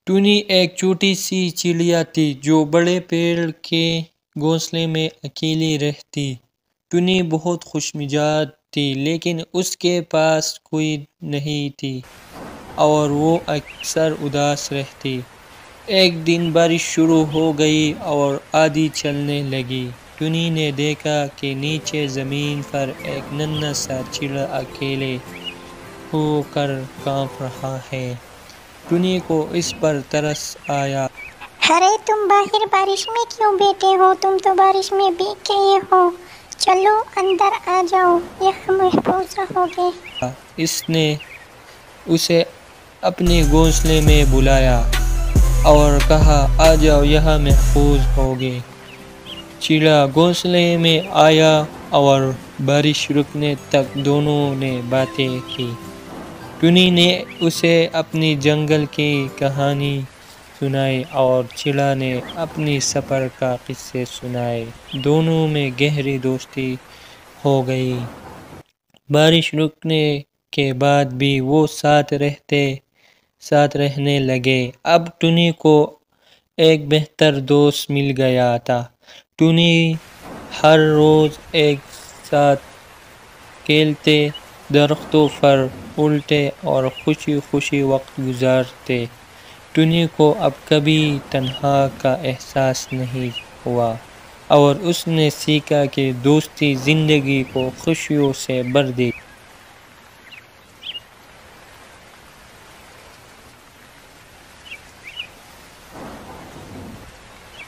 Tony ایک چھوٹی سی چڑیا تھی جو بڑے پیڑ کے گھونسلے میں اکیلی رہتی۔ ٹونی بہت خوش مزاج تھی لیکن اس کے پاس کوئی نہیں تھی اور وہ اکثر اداس رہتی۔ ایک دن بارش شروع ہو گئی اور آندھی چلنے لگی۔ ٹونی نے دیکھا کہ نیچے زمین پر ایک ننھا سا چڑیا اکیلے ہو کر کانپ رہا ہے۔ ٹونی کو اس پر ترس آیا۔ ارے تم باہر بارش میں کیوں بیٹھے ہو؟ تم تو بارش میں بھیگ گئے ہو۔ چلو اندر آ جاؤ، یہاں محفوظ رہو گے۔ اس نے اسے اپنے گھونسلے میں بلایا اور کہا آ جاؤ، یہاں محفوظ ہوگے۔ چڑیا گھونسلے میں آیا اور بارش رکنے تک دونوں نے باتیں کی۔ ٹونی نے اسے اپنی جنگل کی کہانی سنائی اور چڑیا نے اپنے سفر کے قصے سنائے۔ دونوں میں گہری دوستی ہو گئی۔ بارش رکنے کے بعد بھی وہ ساتھ رہنے لگے۔ اب ٹونی کو ایک بہتر دوست مل گیا تھا۔ ٹونی ہر روز ایک ساتھ کھیلتے، درختوں پر اڑتے اور خوشی خوشی وقت گزارتے۔ ٹونی کو اب کبھی تنہا کا احساس نہیں ہوا اور اس نے سیکھا کہ دوستی زندگی کو خوشیوں سے بھر دیتی ہے۔